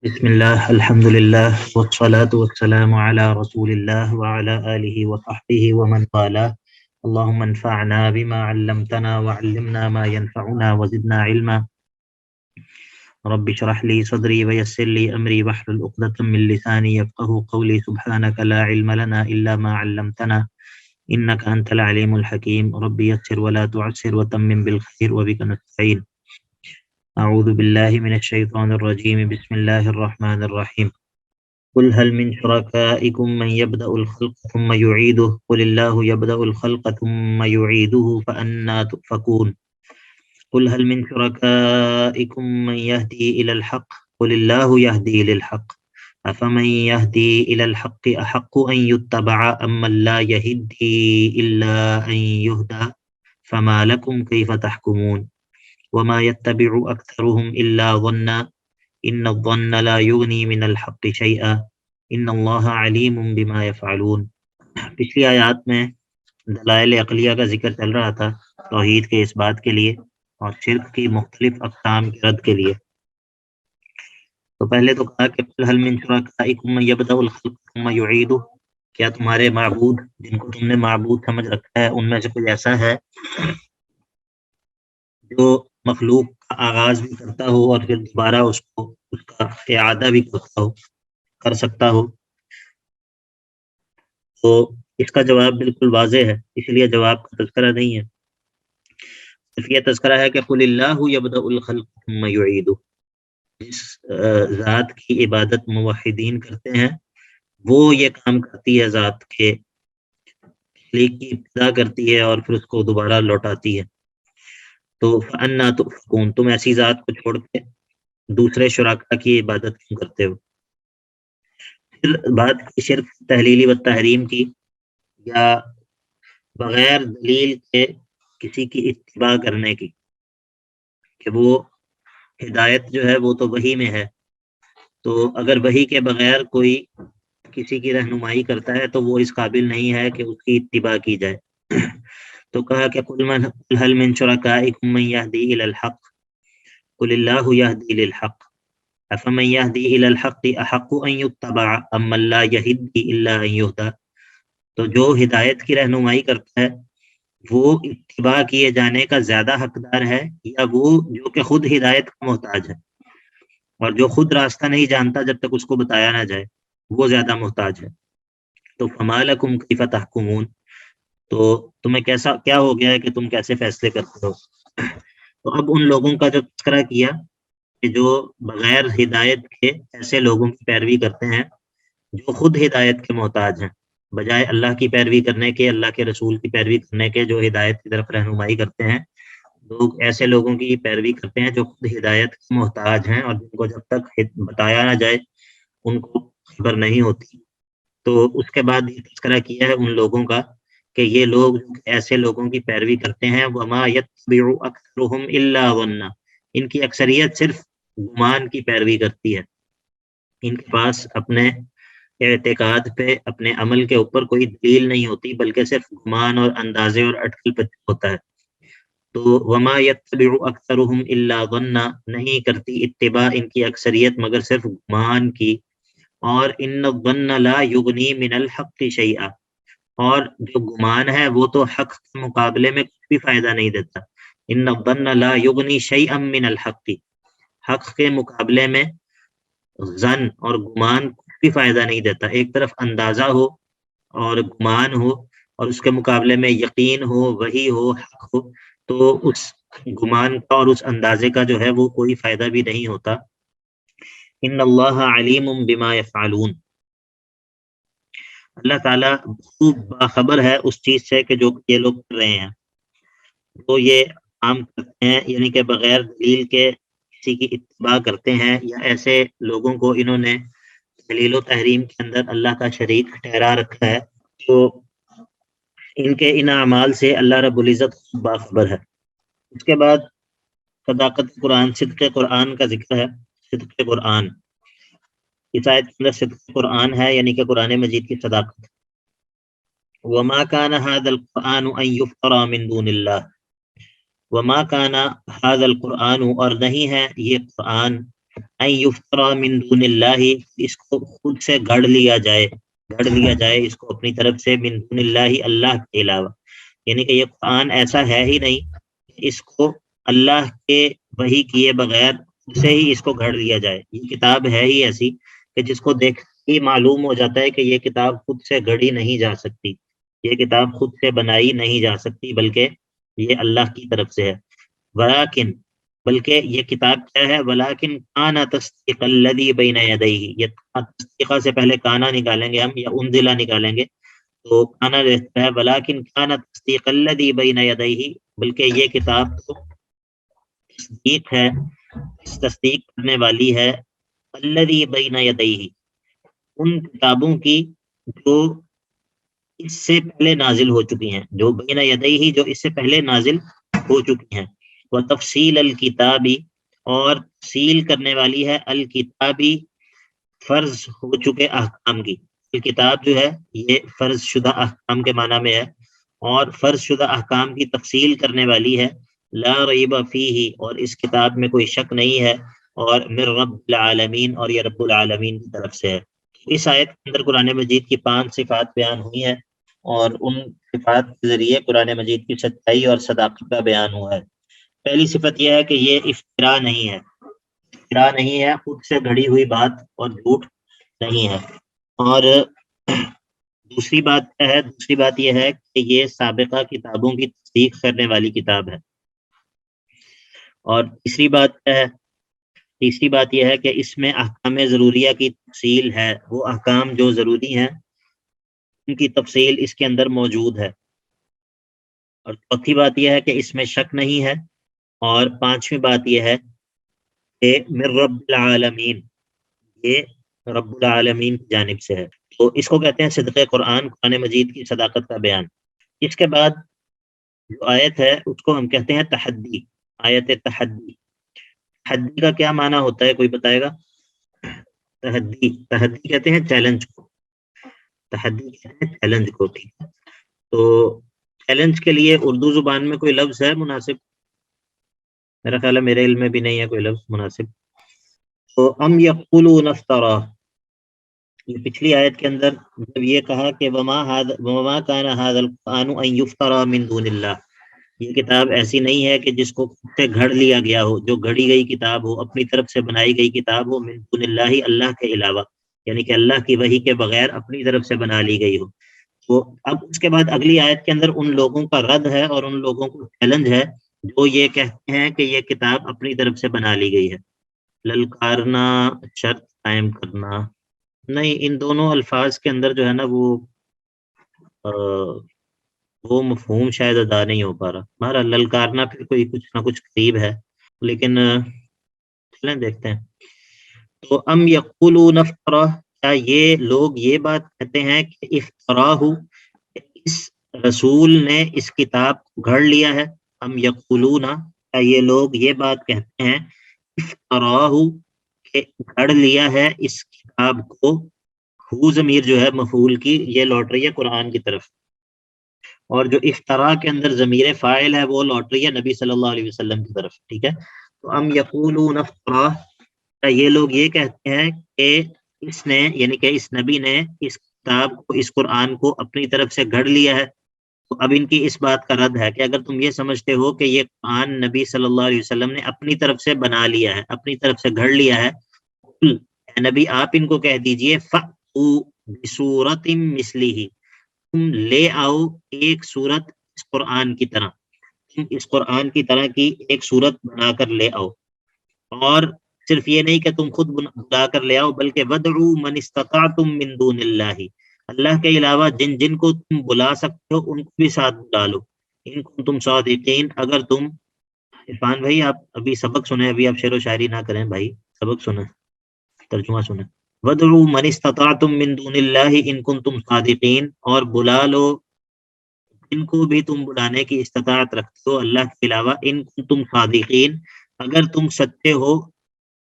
بسم الله الحمد لله والصلاة والسلام على رسول الله وعلى آله وصحبه ومن والاه. اللهم انفعنا بما علمتنا وعلمنا ما ينفعنا وزدنا علما. رب اشرح لي صدري ويسر لي أمري واحلل عقدة من لساني يفقهوا قولي. سبحانك لا علم لنا إلا ما علمتنا إنك أنت العليم الحكيم. رب يسر ولا تعسر وتمم بالخير وبك نستعين. أعوذ بالله من الشيطان الرجيم. بسم الله الرحمن الرحيم. قل هل من شركائكم من يبدأ الخلق ثم يعيده قل الله يبدأ الخلق ثم يعيده فأنى تؤفكون. قل هل من شركائكم من يهدي إلى الحق قل الله يهدي للحق أفمن يهدي إلى الحق أحق أن يتبع أم من لا يهدي إلا أن يهدى فما لكم كيف تحكمون. وما يتبع أكثرهم إلا ظنا ان الظن لا یغنی من الحق شیئا ان اللہ علیم بما یفعلون. پچھلی آیات میں دلائل عقلیہ کا ذکر چل رہا تھا توحید کے اس بات کے لیے اور شرک کی مختلف اقسام کے رد کے لیے. تو پہلے تو کہا کہ قل هل من شرکائکم من یبدأ الخلق ثم یعیدہ، کیا تمہارے معبود جن کو تم نے معبود سمجھ رکھا ہے ان میں سے کوئی ایسا ہے جو مخلوق کا آغاز بھی کرتا ہو اور پھر دوبارہ اس کا اعادہ بھی کر سکتا ہو؟ تو اس کا جواب بالکل واضح ہے، اس لیے جواب کا تذکرہ نہیں ہے، صرف یہ تذکرہ ہے کہ قل اللہ یبدأ الخلق ثم یعیدہ. جس ذات کی عبادت موحدین کرتے ہیں وہ یہ کام کرتی ہے، ذات کے تخلیق کی ابتدا کرتی ہے اور پھر اس کو دوبارہ لوٹاتی ہے. تو فَأَنَّا تُؤْفَكُونَ، تم ایسی ذات کو چھوڑ کے دوسرے شرکا کی عبادت کیوں کرتے ہو؟ پھر بات کی شرک تحلیلی و تحریم کی، یا بغیر دلیل کے کسی کی اتباع کرنے کی، کہ وہ ہدایت جو ہے وہ تو وحی میں ہے، تو اگر وحی کے بغیر کوئی کسی کی رہنمائی کرتا ہے تو وہ اس قابل نہیں ہے کہ اس کی اتباع کی جائے. تو کہا کہ قل هل من شرکائکم من یہدی الی الحق قل اللہ یہدی للحق افمن یہدی الی الحق احق ان یتبع ام من لا یہدی الا ان یہدی. تو جو ہدایت کی رہنمائی کرتا ہے وہ اتباع کیے جانے کا زیادہ حقدار ہے یا وہ جو کہ خود ہدایت کا محتاج ہے، اور جو خود راستہ نہیں جانتا جب تک اس کو بتایا نہ جائے وہ زیادہ محتاج ہے. تو فما لکم کیف تحکمون، تو تمہیں کیا ہو گیا ہے کہ تم کیسے فیصلے کرتے ہو؟ تو اب ان لوگوں کا جو تذکرہ کیا کہ جو بغیر ہدایت کے ایسے لوگوں کی پیروی کرتے ہیں جو خود ہدایت کے محتاج ہیں، بجائے اللہ کی پیروی کرنے کے، اللہ کے رسول کی پیروی کرنے کے جو ہدایت کی طرف رہنمائی کرتے ہیں. لوگ ایسے لوگوں کی پیروی کرتے ہیں جو خود ہدایت کے محتاج ہیں اور جن کو جب تک بتایا نہ جائے ان کو خبر نہیں ہوتی. تو اس کے بعد یہ تذکرہ کیا ہے ان لوگوں کا کہ یہ لوگ ایسے لوگوں کی پیروی کرتے ہیں وما یتبع اکثرهم الا ظنا، ان کی اکثریت صرف گمان کی پیروی کرتی ہے، ان کے پاس اپنے اعتقاد پہ، اپنے عمل کے اوپر کوئی دلیل نہیں ہوتی بلکہ صرف گمان اور اندازے اور اٹکل پہ ہوتا ہے. تو وما یتبع اکثرهم الا ظنا، نہیں کرتی اتباع ان کی اکثریت مگر صرف گمان کی. اور ان الظن لا یغنی من الحق شیئا، اور جو گمان ہے وہ تو حق کے مقابلے میں کچھ بھی فائدہ نہیں دیتا. ان الظن لا یغنی شیئا من الحق، حق کے مقابلے میں ظن اور گمان کچھ بھی فائدہ نہیں دیتا. ایک طرف اندازہ ہو اور گمان ہو اور اس کے مقابلے میں یقین ہو، وحی ہو، حق ہو، تو اس گمان کا اور اس اندازے کا جو ہے وہ کوئی فائدہ بھی نہیں ہوتا. ان اللہ علیم بما یفعلون، اللہ تعالیٰ خوب باخبر ہے اس چیز سے کہ جو یہ لوگ کر رہے ہیں. تو یہ کام کرتے ہیں یعنی کہ بغیر دلیل کے کسی کی اتباع کرتے ہیں، یا ایسے لوگوں کو انہوں نے دلیل و تحریم کے اندر اللہ کا شریک ٹھہرا رکھا ہے. تو ان کے ان اعمال سے اللہ رب العزت خوب باخبر ہے. اس کے بعد صداقت قرآن، صدق قرآن کا ذکر ہے. صدق قرآن، اس آیت کے اندر صدق قرآن ہے یعنی کہ قرآن مجید کی صداقت. وما كان هذا القرآن ان يفترى من دون اللہ، وما كان هذا القرآن، اور نہیں ہے یہ قرآن ان یفترا من دون اللہ، اس کو خود سے گڑھ لیا جائے اس کو اپنی طرف سے، من دون اللہ، اللہ کے علاوہ، یعنی کہ یہ قرآن ایسا ہے ہی نہیں کہ اس کو اللہ کے وحی کیے بغیر خود سے ہی اس کو گھڑ لیا جائے. یہ کتاب ہے ہی ایسی کہ جس کو دیکھ کے معلوم ہو جاتا ہے کہ یہ کتاب خود سے گھڑی نہیں جا سکتی، یہ کتاب خود سے بنائی نہیں جا سکتی، بلکہ یہ اللہ کی طرف سے ہے. ولیکن، بلکہ یہ کتاب کیا ہے؟ ولیکن کان تصدیق الذی بین یدیہ، یہ تصدیقہ سے پہلے کانا نکالیں گے ہم، یا انزلہ نکالیں گے تو کانا رہتا ہے ولیکن کان تصدیق الذی بین یدیہ، بلکہ یہ کتاب تو تصدیق ہے، تصدیق کرنے والی ہے الذی بین یدیہ، ان کتابوں کی جو اس سے پہلے نازل ہو چکی ہیں، جو بین یدیہ، جو اس سے پہلے نازل ہو چکی ہیں. وہ تفصیل الکتابی، اور تفصیل کرنے والی ہے الکتابی، فرض ہو چکے احکام کی. کتاب جو ہے یہ فرض شدہ احکام کے معنی میں ہے، اور فرض شدہ احکام کی تفصیل کرنے والی ہے. لا ریب فیہ، اور اس کتاب میں کوئی شک نہیں ہے، اور من رب العالمین، اور یہ رب العالمین کی طرف سے ہے. اس آیت کے اندر قرآن مجید کی 5 صفات بیان ہوئی ہیں، اور ان صفات کے ذریعے قرآن مجید کی سچائی اور صداقت کا بیان ہوا ہے. پہلی صفت یہ ہے کہ یہ افتراء نہیں ہے، افتراء نہیں ہے، خود سے گھڑی ہوئی بات اور جھوٹ نہیں ہے. اور دوسری بات کیا ہے؟ دوسری بات یہ ہے کہ یہ سابقہ کتابوں کی تصدیق کرنے والی کتاب ہے. اور تیسری بات کیا ہے؟ تیسری بات یہ ہے کہ اس میں احکام ضروریہ کی تفصیل ہے، وہ احکام جو ضروری ہیں ان کی تفصیل اس کے اندر موجود ہے. اور چوتھی بات یہ ہے کہ اس میں شک نہیں ہے. اور پانچویں بات یہ ہے کہ من رب العالمین، یہ رب العالمین کی جانب سے ہے. تو اس کو کہتے ہیں صدق قرآن، قرآن مجید کی صداقت کا بیان. اس کے بعد جو آیت ہے اس کو ہم کہتے ہیں تحدی، آیت تحدی. تحدی کا کیا معنی ہوتا ہے؟ کوئی بتائے گا؟ تحدی کہتے ہیں چیلنج کو، تحدی کہتے ہیں چیلنج کو. ٹھیک ہے، تو چیلنج کے لیے اردو زبان میں کوئی لفظ ہے مناسب؟ میرا خیال ہے میرے علم میں بھی نہیں ہے کوئی لفظ مناسب. تو ام یقولون افترا، یہ پچھلی آیت کے اندر جب یہ کہا کہ وما کان ھذا القرآن ان یفترى من دون اللہ، یہ کتاب ایسی نہیں ہے کہ جس کو خود سے گھڑ لیا گیا ہو، جو گھڑی گئی کتاب ہو، اپنی طرف سے بنائی گئی کتاب ہو، من دون اللہ، اللہ کے علاوہ، یعنی کہ اللہ کی وحی کے بغیر اپنی طرف سے بنا لی گئی ہو. تو اب اس کے بعد اگلی آیت کے اندر ان لوگوں کا رد ہے اور ان لوگوں کو چیلنج ہے جو یہ کہتے ہیں کہ یہ کتاب اپنی طرف سے بنا لی گئی ہے. للکارنا، شرط قائم کرنا نہیں، ان دونوں الفاظ کے اندر جو ہے نا وہ مفہوم شاید ادا نہیں ہو پا رہا. ہمارا للکارنا پھر کوئی کچھ نہ کچھ قریب ہے، لیکن چلیں دیکھتے ہیں. تو ام یقولون افترا، کیا یہ لوگ یہ بات کہتے ہیں کہ افتراہ، اس رسول نے اس کتاب کو گھڑ لیا ہے؟ ام یقولون، کیا یہ لوگ یہ بات کہتے ہیں افتراہ، کہ گھڑ لیا ہے اس کتاب کو؟ ہو ضمیر جو ہے مفعول کی، یہ لوٹ رہی ہے قرآن کی طرف، اور جو افترا کے اندر ضمیر فاعل ہے وہ لوٹ رہی ہے نبی صلی اللہ علیہ وسلم کی طرف. ٹھیک ہے، تو ام یقولون افترا، یہ لوگ یہ کہتے ہیں کہ اس نے، یعنی کہ اس نبی نے اس کتاب کو، اس قرآن کو اپنی طرف سے گھڑ لیا ہے. تو اب ان کی اس بات کا رد ہے کہ اگر تم یہ سمجھتے ہو کہ یہ قرآن نبی صلی اللہ علیہ وسلم نے اپنی طرف سے بنا لیا ہے، اپنی طرف سے گھڑ لیا ہے، اے نبی آپ ان کو کہہ دیجئے فَأْتُوا بِسُورَةٍ مِثْلِهِ، تم لے آؤ ایک صورت اس قرآن کی طرح، تم اس قرآن کی طرح کی ایک صورت بنا کر لے آؤ. اور صرف یہ نہیں کہ تم خود بلا کر لے آؤ، بلکہ وَدْعُوا مَنِ اسْتَطَعْتُم مِّن دُونِ اللَّهِ، اللہ کے علاوہ جن جن کو تم بلا سکتے ہو ان کو بھی ساتھ بلا لو. ان کو تم صادقین، اگر تم، عرفان بھائی آپ ابھی سبق سنیں، ابھی آپ شعر و شاعری نہ کریں بھائی، سبق سنیں، ترجمہ سنیں. وَدْعُوا مَنِ اسْتَطَعْتُم مِّن دُونِ اللَّهِ إِن كُنتُمْ صَادِقِينَ، اور بلا لو جن کو بھی تم بلانے کی استطاعت رکھتے ہو اللہ کے علاوہ، ان کنتم صادقین، اگر تم سچے ہو.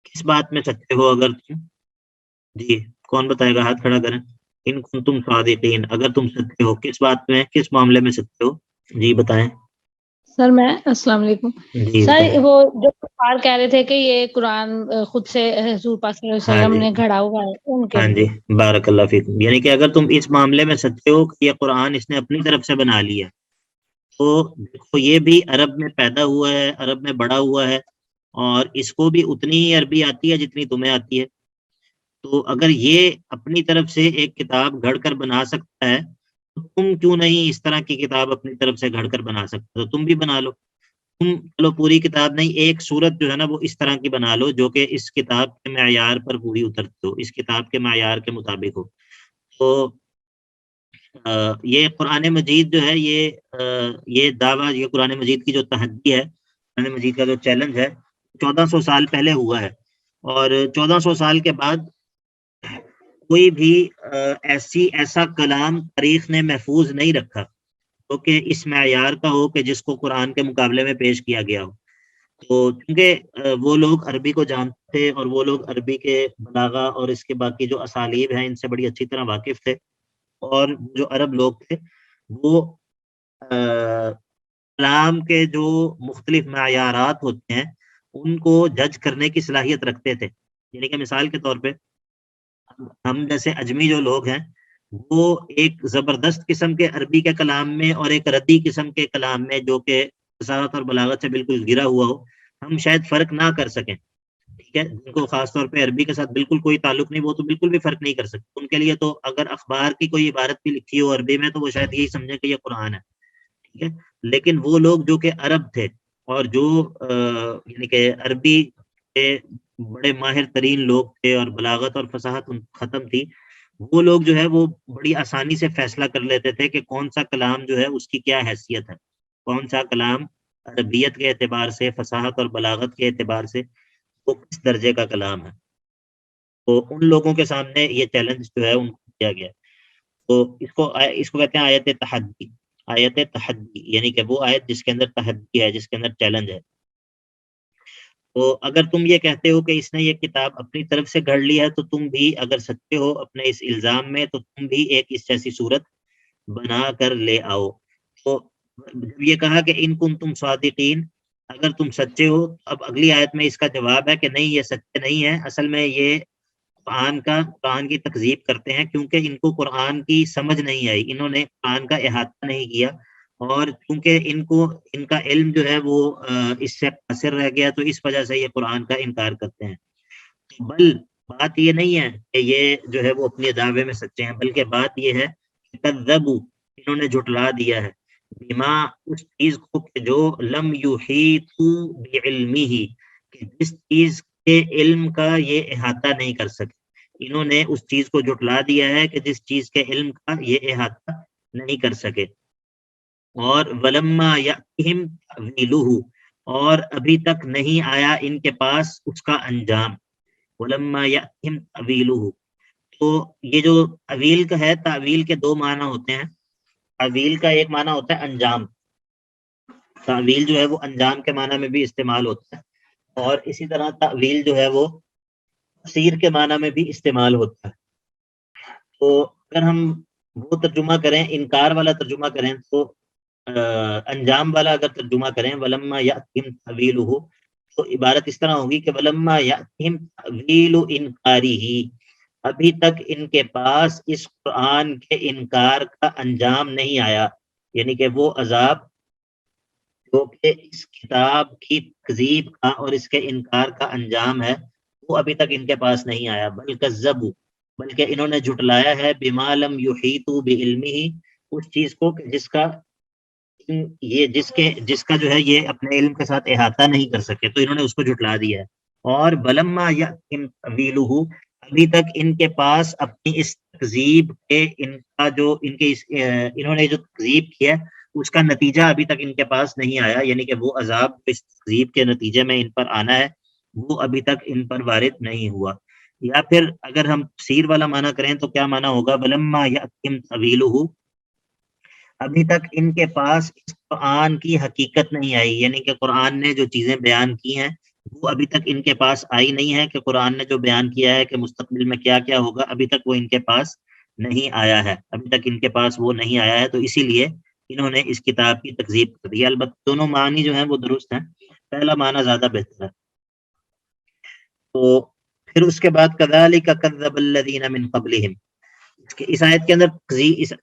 کس بات میں سچے ہو اگر تم؟ جی کون بتائے گا؟ ہاتھ کھڑا کریں. ان کنتم صادقین، اگر تم سچے ہو کس بات میں، کس معاملے میں سچے ہو؟ جی بتائیں. سر میں السلام علیکم جی سر، وہ جو کفار کہہ رہے تھے کہ یہ قرآن خود سے حضور پاک صلی اللہ علیہ وسلم نے گھڑا ہوا ہے، ان کے ہاں جی، بارک اللہ فیکم. یعنی کہ اگر تم اس معاملے میں سچے ہو کہ یہ قرآن اس نے اپنی طرف سے بنا لیا، تو دیکھو یہ بھی عرب میں پیدا ہوا ہے، عرب میں بڑا ہوا ہے، اور اس کو بھی اتنی ہی عربی آتی ہے جتنی تمہیں آتی ہے. تو اگر یہ اپنی طرف سے ایک کتاب گھڑ کر بنا سکتا ہے، تو تم کیوں نہیں اس طرح کی کتاب اپنی طرف سے گھڑ کر بنا سکتے؟ تو تم بھی بنا لو. تم چلو پوری کتاب نہیں، ایک صورت جو ہے نا وہ اس طرح کی بنا لو جو کہ اس کتاب کے معیار پر پوری اترتی ہو، اس کتاب کے معیار کے مطابق ہو. تو یہ قرآن مجید جو ہے، یہ دعویٰ، یہ قرآن مجید کی جو تحدی ہے، قرآن مجید کا جو چیلنج ہے، 1400 سال پہلے ہوا ہے. اور 1400 سال کے بعد کوئی بھی ایسا کلام تاریخ نے محفوظ نہیں رکھا تو کہ اس معیار کا ہو کہ جس کو قرآن کے مقابلے میں پیش کیا گیا ہو. تو کیونکہ وہ لوگ عربی کو جانتے تھے، اور وہ لوگ عربی کے بلاغہ اور اس کے باقی جو اسالیب ہیں ان سے بڑی اچھی طرح واقف تھے. اور جو عرب لوگ تھے وہ کلام کے جو مختلف معیارات ہوتے ہیں ان کو جج کرنے کی صلاحیت رکھتے تھے. یعنی کہ مثال کے طور پہ ہم جیسے اجمی جو لوگ ہیں، وہ ایک زبردست قسم کے عربی کے کلام میں اور ایک ردی قسم کے کلام میں جو کہ فصاحت اور بلاغت سے بالکل گرا ہوا ہو، ہم شاید فرق نہ کر سکیں. ٹھیک ہے، جن کو خاص طور پہ عربی کے ساتھ بالکل کوئی تعلق نہیں، وہ تو بالکل بھی فرق نہیں کر سکتے. ان کے لیے تو اگر اخبار کی کوئی عبارت بھی لکھی ہو عربی میں تو وہ شاید یہی سمجھیں کہ یہ قرآن ہے. ٹھیک ہے، لیکن وہ لوگ جو کہ عرب تھے اور جو یعنی کہ عربی کے بڑے ماہر ترین لوگ تھے اور بلاغت اور فصاحت ختم تھی، وہ لوگ جو ہے وہ بڑی آسانی سے فیصلہ کر لیتے تھے کہ کون سا کلام جو ہے اس کی کیا حیثیت ہے، کون سا کلام عربیت کے اعتبار سے، فصاحت اور بلاغت کے اعتبار سے وہ کس درجے کا کلام ہے. تو ان لوگوں کے سامنے یہ چیلنج جو ہے ان کو کیا گیا. تو اس کو کہتے ہیں آیت تحدی. آیت تحدی یعنی کہ وہ آیت جس کے اندر تحدی ہے، جس کے اندر چیلنج ہے. تو اگر تم یہ کہتے ہو کہ اس نے یہ کتاب اپنی طرف سے گھڑ لی ہے، تو تم بھی اگر سچے ہو اپنے اس الزام میں، تو تم بھی ایک اس جیسی صورت بنا کر لے آؤ. تو جب یہ کہا کہ ان کنتم صادقین، اگر تم سچے ہو، اب اگلی آیت میں اس کا جواب ہے کہ نہیں، یہ سچے نہیں ہے. اصل میں یہ قرآن کی تکذیب کرتے ہیں کیونکہ ان کو قرآن کی سمجھ نہیں آئی، انہوں نے قرآن کا احاطہ نہیں کیا، اور کیونکہ ان کا علم جو ہے وہ اس سے قاصر رہ گیا، تو اس وجہ سے یہ قرآن کا انکار کرتے ہیں. بل بات یہ نہیں ہے کہ یہ جو ہے وہ اپنے دعوے میں سچے ہیں، بلکہ بات یہ ہے کہ کذبوا، انہوں نے جھٹلا دیا ہے، بما، اس چیز کو کہ جو لم یحیطوا بعلمہ، کہ جس چیز کے علم کا یہ احاطہ نہیں کر سکے. انہوں نے اس چیز کو جھٹلا دیا ہے کہ جس چیز کے علم کا یہ احاطہ نہیں کر سکے. اور ولما یأتہم تأویلہ، اور ابھی تک نہیں آیا ان کے پاس اس کا انجام. ولما یأتہم تأویلہ، تو یہ جو تعویل کا ہے، تعویل کے دو معنی ہوتے ہیں. تعویل کا ایک معنی ہوتا ہے انجام، تعویل جو ہے وہ انجام کے معنی میں بھی استعمال ہوتا ہے، اور اسی طرح تعویل جو ہے وہ تفسیر کے معنی میں بھی استعمال ہوتا ہے. تو اگر ہم وہ ترجمہ کریں، انکار والا ترجمہ کریں، تو انجام والا اگر ترجمہ کریں ولما یأتہم تأویلہ، تو عبارت اس طرح ہوگی کہ ولما یأتہم تأویل انکارہ، ابھی تک ان کے پاس اس قرآن کے انکار کا انجام نہیں آیا. یعنی کہ وہ عذاب جو کہ اس کتاب کی تکذیب کا اور اس کے انکار کا انجام ہے، وہ ابھی تک ان کے پاس نہیں آیا. بل کذبوا، بلکہ انہوں نے جھٹلایا ہے، بما لم یحیطوا بعلمہ، اس چیز کو کہ جس کا جو ہے یہ اپنے علم کے ساتھ احاطہ نہیں کر سکے، تو انہوں نے اس کو جھٹلا دیا ہے. اور بلما یأتہم تأویلہ، ابھی تک ان کے پاس اپنی اس تکذیب کے انہوں نے جو تکذیب کیا اس کا نتیجہ ابھی تک ان کے پاس نہیں آیا. یعنی کہ وہ عذاب اس تکذیب کے نتیجے میں ان پر آنا ہے، وہ ابھی تک ان پر وارد نہیں ہوا. یا پھر اگر ہم تفسیر والا معنی کریں تو کیا معنی ہوگا؟ ولما یأتہم تأویلہ، ابھی تک ان کے پاس اس قرآن کی حقیقت نہیں آئی. یعنی کہ قرآن نے جو چیزیں بیان کی ہیں وہ ابھی تک ان کے پاس آئی نہیں ہے، کہ قرآن نے جو بیان کیا ہے کہ مستقبل میں کیا کیا ہوگا، ابھی تک وہ ان کے پاس نہیں آیا ہے، ابھی تک ان کے پاس وہ نہیں آیا ہے. تو اسی لیے انہوں نے اس کتاب کی تکذیب کر دی. البتہ دونوں معنی جو ہیں وہ درست ہیں، پہلا معنی زیادہ بہتر ہے. تو پھر اس کے بعد کذالک کذب الذین من قبلہم، اس آیت کے اندر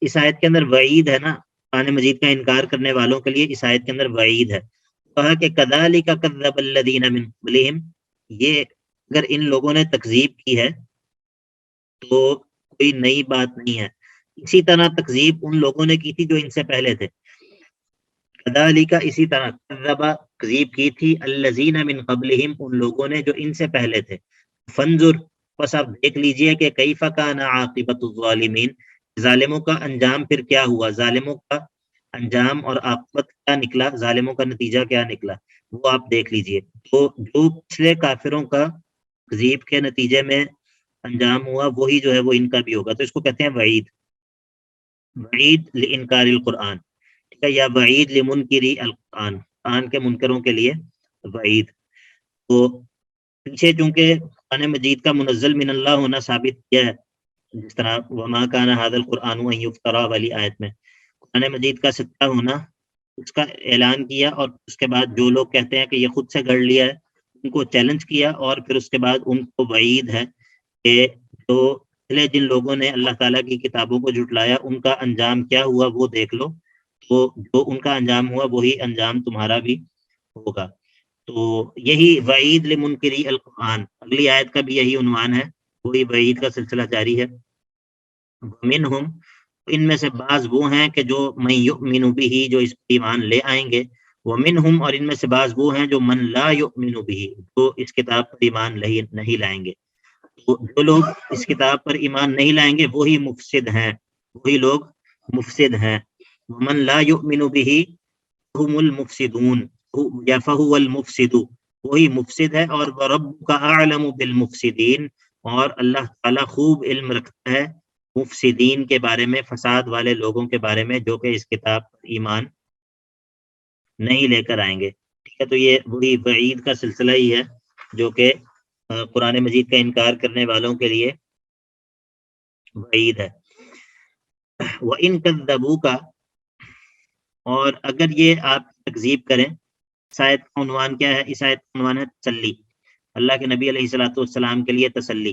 اس آیت کے اندر وعید ہے نا، قرآن مجید کا انکار کرنے والوں کے لیے اس آیت کے اندر وعید ہے. کہا کہ کذالک کذب الذین من قبلہم، یہ اگر ان لوگوں نے تکذیب کی ہے تو کوئی نئی بات نہیں ہے، اسی طرح تکذیب ان لوگوں نے کی تھی جو ان سے پہلے تھے. کذالک، اسی طرح، کذب، تکذیب کی تھی، الذین من قبلہم، ان لوگوں نے جو ان سے پہلے تھے. فانظر، بس آپ دیکھ لیجئے کہ کیف کان عاقبۃ الظالمین، ظالموں کا انجام پھر کیا ہوا، ظالموں کا انجام اور عاقبت کیا نکلا، ظالموں کا نتیجہ کیا نکلا، وہ آپ دیکھ لیجئے. تو جو پچھلے کافروں کا تکذیب کے نتیجے میں انجام ہوا وہی جو ہے وہ ان کا بھی ہوگا. تو اس کو کہتے ہیں وعید، وعید لانکار القرآن، ٹھیک ہے، یا وعید لمنکری القرآن، قرآن کے منکروں کے لیے وعید. تو پیچھے چونکہ قرآن مجید کا منزل من اللہ ہونا ثابت کیا ہے، جس طرح وما کان ھذا القرآن ان یفترى والی آیت میں قرآن مجید کا صدقہ ہونا، اس کا اعلان کیا، اور اس کے بعد جو لوگ کہتے ہیں کہ یہ خود سے گڑھ لیا ہے ان کو چیلنج کیا، اور پھر اس کے بعد ان کو وعید ہے کہ جو پہلے جن لوگوں نے اللہ تعالیٰ کی کتابوں کو جھٹلایا ان کا انجام کیا ہوا وہ دیکھ لو. تو جو ان کا انجام ہوا وہی انجام تمہارا بھی ہوگا. تو یہی وعید لمنکری القرآن، اگلی آیت کا بھی یہی عنوان ہے، وہی وعید کا سلسلہ جاری ہے. ومنہم، ان میں سے بعض وہ ہیں کہ جو من یؤمن بہ، جو اس پر ایمان لے آئیں گے. ومنہم، اور ان میں سے بعض وہ ہیں جو من لا یؤمن بہ، جو اس کتاب پر ایمان نہیں لائیں گے. تو جو لوگ اس کتاب پر ایمان نہیں لائیں گے وہی مفسد ہیں، وہی لوگ مفسد ہیں. ومن لا یؤمن بہ هم المفسدون، یا فهو المفسد، وہی مفسد ہے. اور وربک اعلم بالمفسدین، اور اللہ تعالیٰ خوب علم رکھتا ہے مفسدین کے بارے میں، فساد والے لوگوں کے بارے میں جو کہ اس کتاب پر ایمان نہیں لے کر آئیں گے. ٹھیک ہے، تو یہ وہی وعید کا سلسلہ ہی ہے جو کہ قرآن مجید کا انکار کرنے والوں کے لیے وعید ہے. وَإِن كَذَّبُوكَ، اور اگر یہ آپ تکذیب کریں. اس آیت کا عنوان کیا ہے؟ اس آیت کا عنوان ہے تسلی، اللہ کے نبی علیہ الصلوۃ والسلام کے لیے تسلی.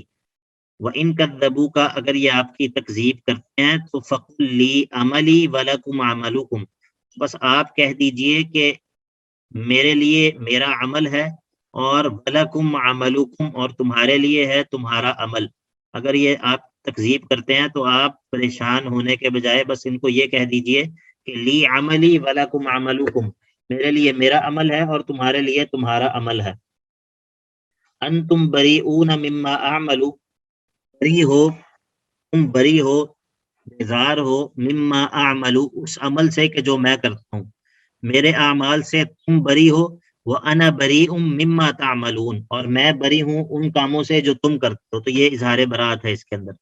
وَإِن كَذَّبُوكَ، اگر یہ آپ کی تکذیب کرتے ہیں تو فَقُل لِّي عَمَلِي وَلَكُمْ عَمَلُكُمْ، بس آپ کہہ دیجئے کہ میرے لیے میرا عمل ہے، اور وَلَكُمْ عَمَلُكُمْ، اور تمہارے لیے ہے تمہارا عمل. اگر یہ آپ تکذیب کرتے ہیں تو آپ پریشان ہونے کے بجائے بس ان کو یہ کہہ دیجئے کہ لی عملی وَلَكُمْ عَمَلُكُمْ، میرے لیے میرا عمل ہے اور تمہارے لیے تمہارا عمل ہے. انتم بریئون مما اعمل، بری ہو، تم بری ہو، بیزار ہو، مما اعمل، اس عمل سے کہ جو میں کرتا ہوں، میرے اعمال سے تم بری ہو. وَأَنَا بَرِيءٌ مِّمَّا تَعْمَلُونَ، اور میں بری ہوں ان کاموں سے جو تم کرتے ہو. تو یہ اظہار برات ہے اس کے اندر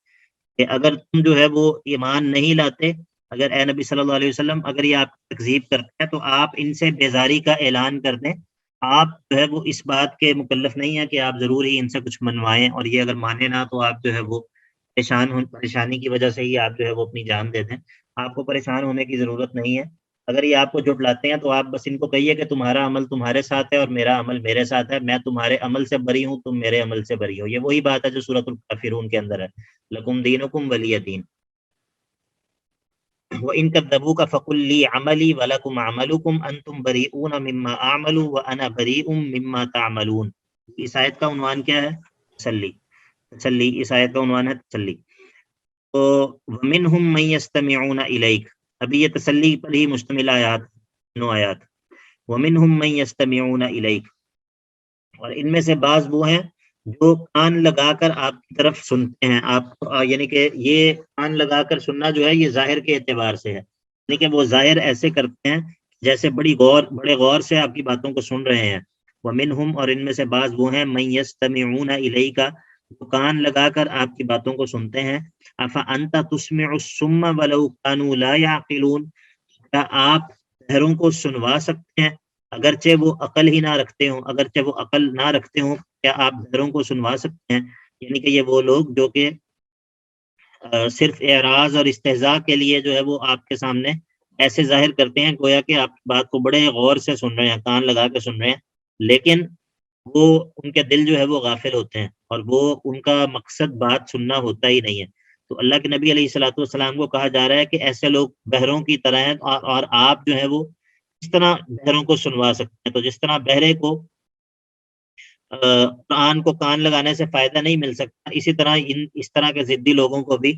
کہ اگر تم جو ہے وہ ایمان نہیں لاتے، اگر اے نبی صلی اللہ علیہ وسلم اگر یہ آپ تکذیب کرتے ہیں تو آپ ان سے بیزاری کا اعلان کر دیں. آپ جو ہے وہ اس بات کے مکلف نہیں ہیں کہ آپ ضرور ہی ان سے کچھ منوائیں، اور یہ اگر مانے نہ تو آپ جو ہے وہ پریشانی کی وجہ سے ہی آپ جو ہے وہ اپنی جان دے دیں. آپ کو پریشان ہونے کی ضرورت نہیں ہے. اگر یہ آپ کو جھٹلاتے ہیں تو آپ بس ان کو کہیے کہ تمہارا عمل تمہارے ساتھ ہے اور میرا عمل میرے ساتھ ہے، میں تمہارے عمل سے بری ہوں، تم میرے عمل سے بری ہو. یہ وہی بات ہے جو سورۃ الکافرون کے اندر ہے، لکم دینکم ولی دین. وَإِن كَذَّبُوكَ فَقُل لِّي عَمَلِي وَلَكُمْ عَمَلُكُمْ أَنتُمْ بَرِيئُونَ مِمَّا أَعْمَلُ وَأَنَا بَرِيءٌ مِّمَّا تَعْمَلُونَ. اس آیت کا عنوان کیا ہے؟ تسلی. تسلی، اس آیت کا عنوان ہے تسلی. تو وَمِنْهُم مَّن يَسْتَمِعُونَ إِلَيْكَ، ابھی یہ تسلی پر ہی مشتمل آیات، نو آیات. وَمِنْهُم مَّن يَسْتَمِعُونَ إِلَيْكَ، اور ان میں سے بعض وہ ہیں جو کان لگا کر آپ کی طرف سنتے ہیں. آپ یعنی کہ یہ کان لگا کر سننا جو ہے یہ ظاہر کے اعتبار سے ہے، یعنی کہ وہ ظاہر ایسے کرتے ہیں جیسے بڑے غور سے آپ کی باتوں کو سن رہے ہیں. وَمِنْهُمْ، اور ان میں سے بعض وہ ہیں مَن يَسْتَمِعُونَ إِلَيْكَ، جو کان لگا کر آپ کی باتوں کو سنتے ہیں. أَفَأَنْتَ تُسْمِعُ الصُّمَّ وَلَوْ كَانُوا لَا يَعْقِلُونَ، کیا آپ بہروں کو سنوا سکتے ہیں اگرچہ وہ عقل ہی نہ رکھتے ہوں، اگرچہ وہ عقل نہ رکھتے ہوں، کیا آپ بہروں کو سنوا سکتے ہیں؟ یعنی کہ یہ وہ لوگ جو کہ صرف اعراض اور استہزاء کے لیے جو ہے وہ آپ کے سامنے ایسے ظاہر کرتے ہیں گویا کہ آپ کی بات کو بڑے غور سے سن رہے ہیں، کان لگا کے سن رہے ہیں، لیکن وہ ان کے دل جو ہے وہ غافل ہوتے ہیں اور وہ ان کا مقصد بات سننا ہوتا ہی نہیں ہے۔ تو اللہ کے نبی علیہ الصلوۃ والسلام کو کہا جا رہا ہے کہ ایسے لوگ بہروں کی طرح ہیں، اور آپ جو ہے وہ اس طرح بہروں کو سنوا سکتے ہیں۔ تو جس طرح بہرے کو قرآن کو کان لگانے سے فائدہ نہیں مل سکتا، اسی طرح اس طرح کے ضدی لوگوں کو بھی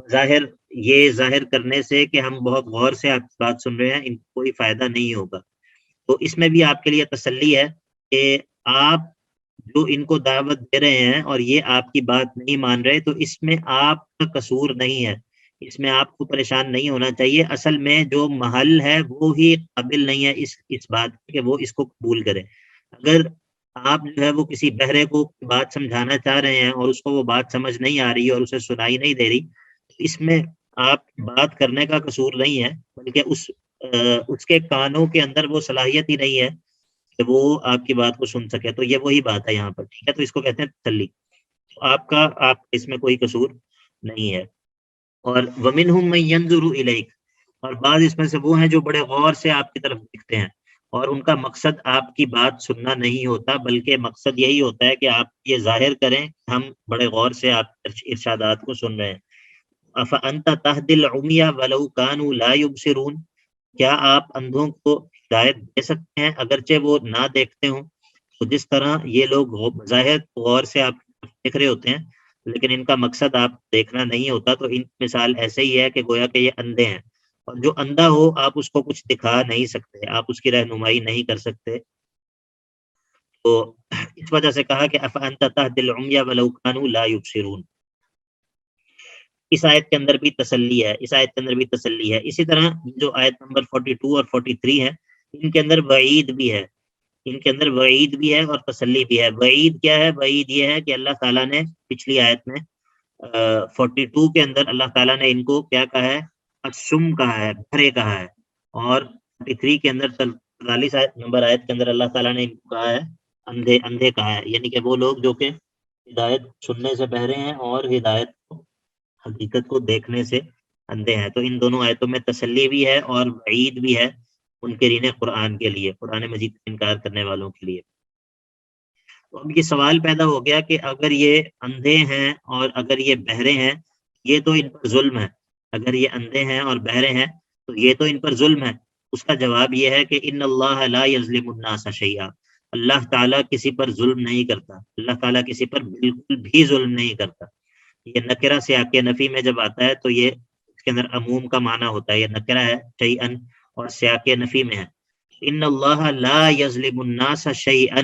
ظاہر کرنے سے کہ ہم بہت غور سے آپ کی بات سن رہے ہیں، ان کو کوئی فائدہ نہیں ہوگا۔ تو اس میں بھی آپ کے لیے تسلی ہے کہ آپ جو ان کو دعوت دے رہے ہیں اور یہ آپ کی بات نہیں مان رہے، تو اس میں آپ کا قصور نہیں ہے، اس میں آپ کو پریشان نہیں ہونا چاہیے۔ اصل میں جو محل ہے وہ ہی قابل نہیں ہے اس بات کہ وہ اس کو قبول کرے۔ اگر آپ جو ہے وہ کسی بہرے کو بات سمجھانا چاہ رہے ہیں اور اس کو وہ بات سمجھ نہیں آ رہی اور اسے سنائی نہیں دے رہی، اس میں آپ بات کرنے کا قصور نہیں ہے، بلکہ اس کے کانوں کے اندر وہ صلاحیت ہی نہیں ہے کہ وہ آپ کی بات کو سن سکے۔ تو یہ وہی بات ہے یہاں پر، ٹھیک ہے؟ تو اس کو کہتے ہیں تسلی۔ آپ اس میں کوئی قصور نہیں ہے۔ اور وَمِنْهُمْ مَنْ يَنْظُرُ إِلَيْكَ، اور بعض اس میں سے وہ ہیں جو بڑے غور سے آپ کی طرف دیکھتے ہیں، اور ان کا مقصد آپ کی بات سننا نہیں ہوتا، بلکہ مقصد یہی ہوتا ہے کہ آپ یہ ظاہر کریں کہ ہم بڑے غور سے آپ ارشادات کو سن رہے ہیں۔ أَفَأَنْتَ تَهْدِي الْعُمْيَ وَلَوْ كَانُوا لَا يُبْصِرُونَ، کیا آپ اندھوں کو ہدایت دے سکتے ہیں اگرچہ وہ نہ دیکھتے ہوں؟ تو جس طرح یہ لوگ ظاہر غور سے آپ دیکھ رہے ہوتے ہیں لیکن ان کا مقصد آپ دیکھنا نہیں ہوتا، تو ان کی مثال ایسے ہی ہے کہ گویا کہ یہ اندھے ہیں، اور جو اندھا ہو آپ اس کو کچھ دکھا نہیں سکتے، آپ اس کی رہنمائی نہیں کر سکتے۔ تو اس وجہ سے کہا کہ أَفَأَنْتَ تَهْدِي الْعُمْيَ وَلَوْ كَانُوا لَا يُبْصِرُونَ۔ اس آیت کے اندر بھی تسلی ہے، اس آیت کے اندر بھی تسلی ہے۔ اسی طرح جو آیت نمبر 42 اور 43 ہے، ان کے اندر وعید بھی ہے، ان کے اندر وعید بھی ہے اور تسلی بھی ہے۔ وعید کیا ہے؟ وعید یہ ہے کہ اللہ تعالیٰ نے پچھلی آیت میں 42 کے اندر اللہ تعالیٰ نے ان کو کیا کہا ہے؟ السم کہا ہے، بہرے کہا ہے، اور 43 کے اندر 43 نمبر آیت کے اندر اللہ تعالیٰ نے ان کو کہا ہے اندھے کہا ہے، یعنی کہ وہ لوگ جو کہ ہدایت سننے سے بہرے ہیں اور ہدایت کو، حقیقت کو دیکھنے سے اندھے ہیں۔ تو ان دونوں آیتوں میں تسلی بھی ہے اور وعید بھی ہے منکرین قرآن کے لیے، قرآن مجید کا انکار کرنے والوں کے لیے۔ تو اب یہ سوال پیدا ہو گیا کہ اگر یہ اندھے ہیں اور اگر یہ بہرے ہیں، یہ تو ان پر ظلم ہے، اگر یہ اندھے ہیں اور بہرے ہیں تو یہ تو ان پر ظلم ہے۔ اس کا جواب یہ ہے کہ ان اللہ لا یظلم الناس شیئا، اللہ تعالیٰ کسی پر ظلم نہیں کرتا، اللہ تعالیٰ کسی پر بالکل بھی ظلم نہیں کرتا۔ یہ نکرہ سیاق نفی میں جب آتا ہے تو یہ اس کے اندر عموم کا معنی ہوتا ہے، یہ نکرہ ہے شیئن اور سیاق نفی میں ہے۔ ان اللہ لا یظلم الناس شیئا،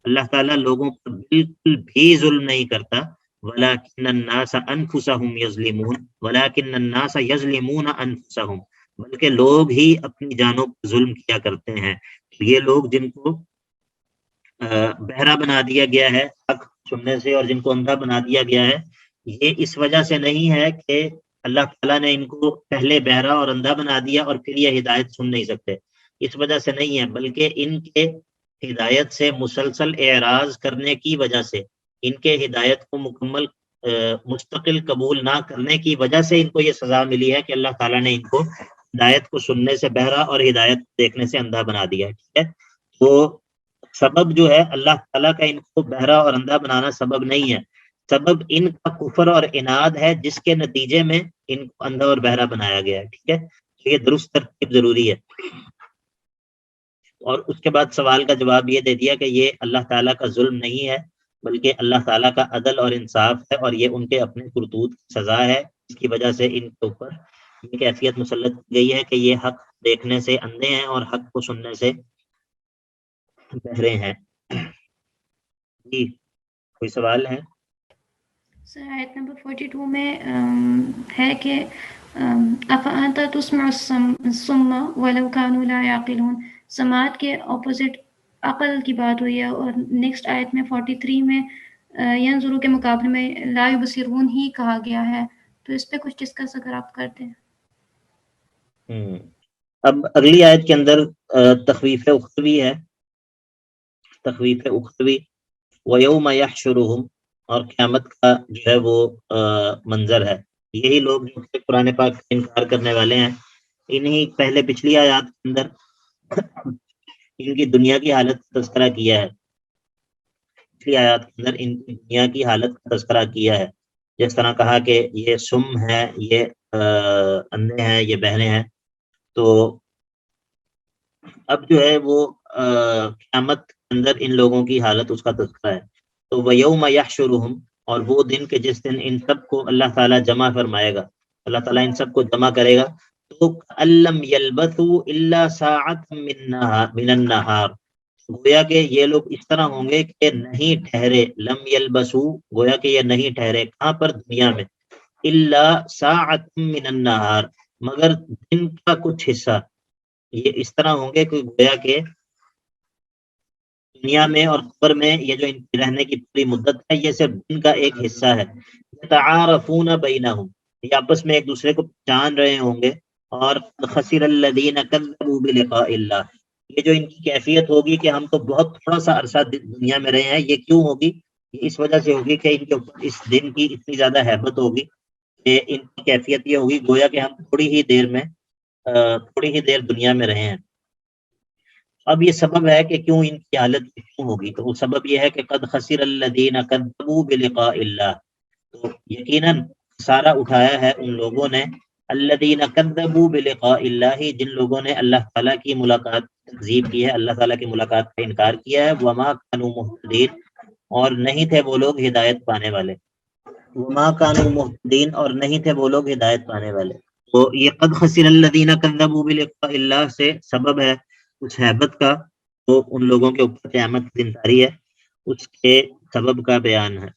اللہ تعالیٰ لوگوں پر بالکل بھی ظلم نہیں کرتا، ولکن الناس انفسهم یظلمون، ولکن الناس یظلمون انفسهم، بلکہ لوگ ہی اپنی جانوں پر ظلم کیا کرتے ہیں۔ یہ لوگ جن کو بہرا بنا دیا گیا ہے حق سننے سے اور جن کو اندھا بنا دیا گیا ہے، یہ اس وجہ سے نہیں ہے کہ اللہ تعالیٰ نے ان کو پہلے بہرا اور اندھا بنا دیا اور پھر یہ ہدایت سن نہیں سکتے، اس وجہ سے نہیں ہے، بلکہ ان کے ہدایت سے مسلسل اعراض کرنے کی وجہ سے، ان کے ہدایت کو مکمل مستقل قبول نہ کرنے کی وجہ سے ان کو یہ سزا ملی ہے کہ اللہ تعالیٰ نے ان کو ہدایت کو سننے سے بہرا اور ہدایت دیکھنے سے اندھا بنا دیا ہے، ٹھیک ہے؟ تو سبب جو ہے اللہ تعالیٰ کا ان کو بہرا اور اندھا بنانا سبب نہیں ہے، سبب ان کا کفر اور عناد ہے جس کے نتیجے میں ان کو اندھا اور بہرا بنایا گیا ہے، ٹھیک ہے؟ تو یہ درست ترتیب ضروری ہے۔ اور اس کے بعد سوال کا جواب یہ دے دیا کہ یہ اللہ تعالیٰ کا ظلم نہیں ہے بلکہ اللہ تعالیٰ کا عدل اور انصاف ہے، اور یہ ان کے اپنے کرتوت کی سزا ہے، اس کی وجہ سے ان کے اوپر یہ کیفیت مسلط کی گئی ہے کہ یہ حق دیکھنے سے اندھے ہیں اور حق کو سننے سے بہرے ہیں۔ جی کوئی سوال ہے؟ سر آیت نمبر 42 میں ہے کہ افانت تسمع الصم ولو كانوا لا يعقلون، سماعت کے اپوزٹ عقل کی بات ہوئی ہے، اور نیکسٹ آیت میں 43 میں ینظرو کے مقابلے میں لا یبصرون ہی کہا گیا ہے، تو اس پہ کچھ ڈسکس اگر آپ کرتے ہیں۔ اب اگلی آیت کے اندر تخویف اخروی ہے، تخویف اخروی وَيَوْمَ يَحْشُرُهُمْ، اور قیامت کا جو ہے وہ منظر ہے۔ یہی لوگ جو کہ قرآن پاک کا انکار کرنے والے ہیں، انہی پہلے پچھلی آیات کے اندر ان کی دنیا کی حالت کا تذکرہ کیا ہے، پچھلی آیات کے اندر ان کی دنیا کی حالت کا تذکرہ کیا ہے، جس طرح کہا کہ یہ سم ہے، یہ اندھے ہیں، یہ بہرے ہیں. تو اب جو ہے وہ قیامت کے اندر ان لوگوں کی حالت اس کا تذکرہ ہے. تو وَيَوْمَ يَحْشُرُهُمْ، اور وہ دن کہ جس دن ان سب کو اللہ تعالیٰ جمع فرمائے گا، اللہ تعالیٰ ان سب کو جمع کرے گا. تو أَلَّمْ يَلْبَثُوا إِلَّا سَاعَةً مِّنَ النَّهَارِ، گویا کہ یہ لوگ اس طرح ہوں گے کہ نہیں ٹھہرے، لم یلبسوا، گویا کہ یہ نہیں ٹھہرے کہاں پر، دنیا میں، الا ساعة من النہار، مگر دن کا کچھ حصہ. یہ اس طرح ہوں گے کہ گویا کہ دنیا میں اور قبر میں یہ جو ان کی رہنے کی پوری مدت ہے یہ صرف دن کا ایک حصہ ہے. یتعارفون بینہم، یہ آپس میں ایک دوسرے کو پہچان رہے ہوں گے. اور خسر الذین کذبوا بلقاء اللہ، یہ جو ان کی کیفیت ہوگی کہ ہم تو بہت تھوڑا سا عرصہ دنیا میں رہے ہیں، یہ کیوں ہوگی؟ یہ اس وجہ سے ہوگی کہ ان کے اوپر اس دن کی اتنی زیادہ ہیبت ہوگی کہ ان کی کیفیت یہ ہوگی گویا کہ ہم تھوڑی ہی دیر دنیا میں رہے ہیں. اب یہ سبب ہے کہ کیوں ان کی حالت کیوں ہوگی، تو وہ سبب یہ ہے کہ قد خسر الذین کذبوا بلقاء اللہ، تو یقیناً خسارہ اٹھایا ہے ان لوگوں نے، الذین کذبوا بلقاء اللہ، جن لوگوں نے اللہ تعالیٰ کی ملاقات تکذیب کی ہے، اللہ تعالیٰ کی ملاقات کا انکار کیا ہے. وما كانوا مهتدین، اور نہیں تھے وہ لوگ ہدایت پانے والے. وما كانوا مهتدین، اور نہیں تھے وہ لوگ ہدایت پانے والے. تو یہ قد خسر الذین کذبوا بلقاء اللہ سے سبب ہے اس ہیبت کا، تو ان لوگوں کے اوپر قیامت کی دن تاری ہے، اس کے سبب کا بیان ہے.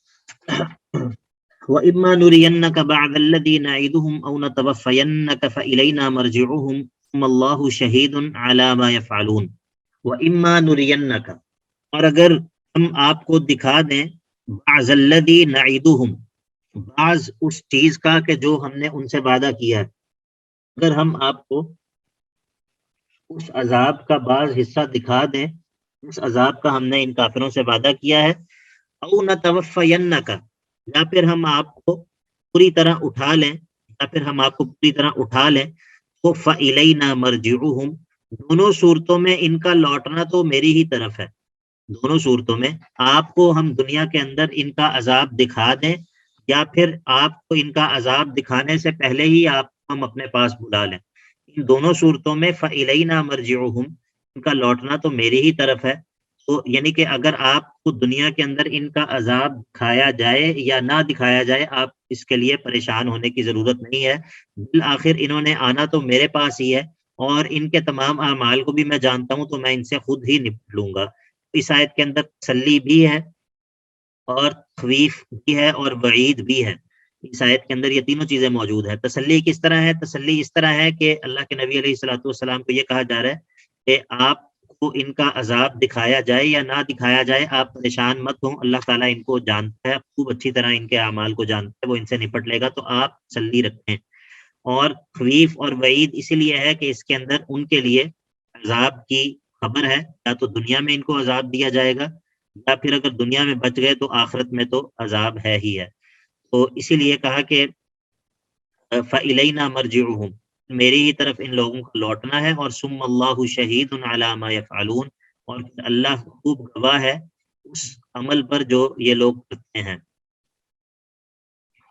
وَإِمَّا نُرِيَنَّكَ بَعْضَ الَّذِي نَعِدُهُمْ أَوْ نَتَوَفَّيَنَّكَ فَإِلَيْنَا مَرْجِعُهُمْ ثُمَّ اللَّهُ شَهِيدٌ عَلَى مَا يَفْعَلُونَ. وَإِمَّا نُرِيَنَّكَ، اور اگر ہم آپ کو دکھا دیں، بَعْضَ الَّذِي نَعِدُهُمْ، بعض اس چیز کا کہ جو ہم نے ان سے وعدہ کیا ہے، اگر ہم آپ کو اس عذاب کا بعض حصہ دکھا دیں، اس عذاب کا ہم نے ان کافروں سے وعدہ کیا ہے، او نتوفینک، یا پھر ہم آپ کو پوری طرح اٹھا لیں، تو فإلینا مرجعہم، دونوں صورتوں میں ان کا لوٹنا تو میری ہی طرف ہے. دونوں صورتوں میں آپ کو ہم دنیا کے اندر ان کا عذاب دکھا دیں، یا پھر آپ کو ان کا عذاب دکھانے سے پہلے ہی آپ کو ہم اپنے پاس بلا لیں. ان دونوں صورتوں میں فإلینا مرجعہم، ان کا لوٹنا تو میری ہی طرف ہے. تو یعنی کہ اگر آپ کو دنیا کے اندر ان کا عذاب دکھایا جائے یا نہ دکھایا جائے، آپ اس کے لیے پریشان ہونے کی ضرورت نہیں ہے. بالآخر انہوں نے آنا تو میرے پاس ہی ہے، اور ان کے تمام اعمال کو بھی میں جانتا ہوں، تو میں ان سے خود ہی نپٹ لوں گا. اس آیت کے اندر تسلی بھی ہے، اور تخویف بھی ہے، اور وعید بھی ہے. اس آیت کے اندر یہ تینوں چیزیں موجود ہیں. تسلی کس طرح ہے؟ تسلی اس طرح ہے کہ اللہ کے نبی علیہ الصلوۃ والسلام کو یہ کہا جا رہا ہے کہ آپ کو ان کا عذاب دکھایا جائے یا نہ دکھایا جائے، آپ پریشان مت ہوں، اللہ تعالیٰ ان کو جانتا ہے، خوب اچھی طرح ان کے اعمال کو جانتا ہے، وہ ان سے نپٹ لے گا، تو آپ تسلی رکھیں. اور تخویف اور وعید اسی لیے ہے کہ اس کے اندر ان کے لیے عذاب کی خبر ہے، یا تو دنیا میں ان کو عذاب دیا جائے گا، یا پھر اگر دنیا میں بچ گئے تو آخرت میں تو عذاب ہے ہی ہے. تو اسی لیے کہا کہ فإلینا مرجعہم، میری ہی طرف ان لوگوں کو لوٹنا ہے. اور ثم اللہ شہید علی ما یفعلون، اور اللہ خوب گواہ ہے اس عمل پر جو یہ لوگ کرتے ہیں.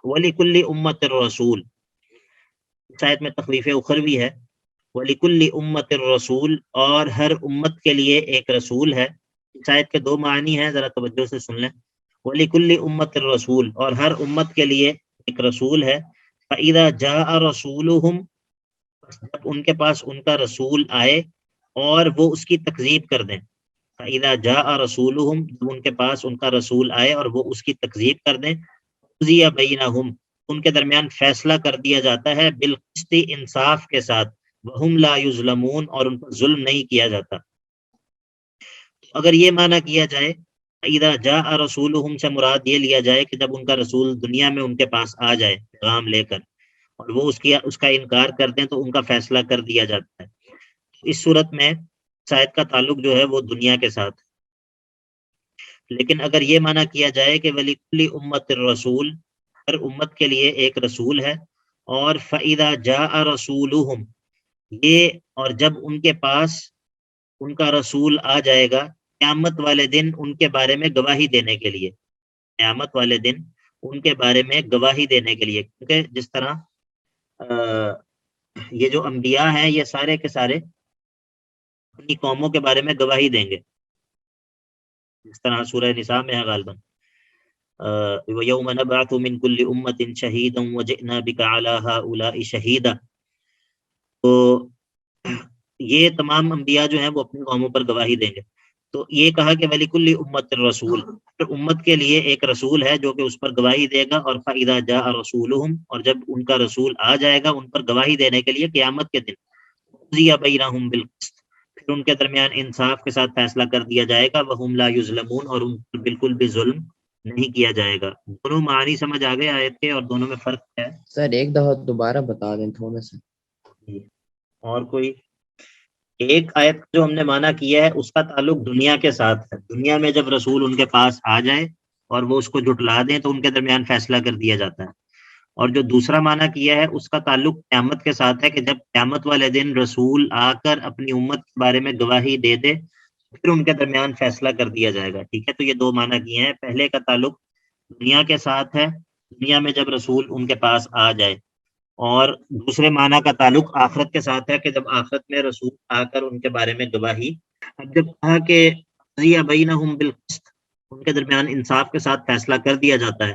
وَلِكُلِّ أُمَّةٍ الرَّسُولِ، اس آیت میں تخویف اخروی ہے. وَلِكُلِّ أُمَّةٍ الرَّسُولِ، اور ہر امت کے لیے ایک رسول ہے. اس آیت کے دو معنی ہیں، ذرا توجہ سے سن لیں. وَلِكُلِّ أُمَّةٍ الرَّسُولِ، اور ہر امت کے لیے ایک رسول ہے. فَإِذَا جَاءَ رَسُولُهُمْ، جب ان کے پاس ان کا رسول آئے اور وہ اس کی تکذیب کر دیں. فَإِذَا جَاءَ رَسُولُهُمْ، جب ان کے پاس ان کا رسول آئے اور وہ اس کی تکذیب کر دیں. قُضِیَ بَیْنَهُمْ، ان کے درمیان فیصلہ کر دیا جاتا ہے، بالقسط، انصاف کے ساتھ. وَهُمْ لَا يُظْلَمُونَ، اور ان پر ظلم نہیں کیا جاتا. اگر یہ معنی کیا جائے فَإِذَا جَاءَ رَسُولُهُمْ سے مراد یہ لیا جائے کہ جب ان کا رسول دنیا میں ان کے پاس آ جائے پیغام لے کر، اور وہ اس کا انکار کر دیں، تو ان کا فیصلہ کر دیا جاتا ہے. اس صورت میں شاید کا تعلق جو ہے وہ دنیا کے ساتھ. لیکن اگر یہ معنی کیا جائے کہ وَلِكُلِّ أُمَّةٍ الرَّسُولِ، ہر امت کے لیے ایک رسول ہے، اور فَإِذَا جَاءَ رَسُولُهُمْ، یہ اور جب ان کے پاس ان کا رسول آ جائے گا قیامت والے دن ان کے بارے میں گواہی دینے کے لیے، قیامت والے دن ان کے بارے میں گواہی دینے کے لیے، کیونکہ جس طرح یہ جو انبیاء ہیں یہ سارے کے سارے اپنی قوموں کے بارے میں گواہی دیں گے، جس طرح سورہ نساء میں ہے غالباً وَيَوْمَ نَبْعَثُ مِنْ كُلِّ أُمَّةٍ شَهِيدًا وَجِئْنَا بِكَ عَلَى هَؤُلَاءِ شَهِيدًا، تو یہ تمام انبیاء جو ہیں وہ اپنی قوموں پر گواہی دیں گے۔ تو یہ کہا کہ وَلِكُلِّ أُمَّةٍ رَسُولٌ، ہر امت کے لیے ایک رسول ہے جو کہ اس پر گواہی دے گا، اور فَإِذَا جَاءَ رَسُولُهُمْ، اور جب ان کا رسول آ جائے گا ان پر گواہی دینے کے لیے قیامت کے دن، قُضِيَ بَيْنَهُمْ بِالْقِسْطِ، پھر ان کے درمیان انصاف کے ساتھ فیصلہ کر دیا جائے گا، وَهُمْ لَا يُظْلَمُونَ، اور ان پر بالکل بھی ظلم نہیں کیا جائے گا۔ دونوں معنی سمجھ آ گئے آیت کے، اور دونوں میں فرق ہے؟ سر ایک دفعہ دوبارہ بتا دیں تھوڑا سا۔ اور کوئی ایک آیت جو ہم نے معنی کیا ہے اس کا تعلق دنیا کے ساتھ ہے، دنیا میں جب رسول ان کے پاس آ جائے اور وہ اس کو جھٹلا دیں تو ان کے درمیان فیصلہ کر دیا جاتا ہے، اور جو دوسرا معنی کیا ہے اس کا تعلق قیامت کے ساتھ ہے کہ جب قیامت والے دن رسول آ کر اپنی امت کے بارے میں گواہی دے دے پھر ان کے درمیان فیصلہ کر دیا جائے گا۔ ٹھیک ہے، تو یہ دو معنی کیے ہیں، پہلے کا تعلق دنیا کے ساتھ ہے، دنیا میں جب رسول ان کے پاس آ جائے، اور دوسرے معنی کا تعلق آخرت کے ساتھ ہے کہ جب آخرت میں رسول آ کر ان کے بارے میں گواہی۔ اب جب کہا کہ قضی بینہم بالقسط، ان کے درمیان انصاف کے ساتھ فیصلہ کر دیا جاتا ہے،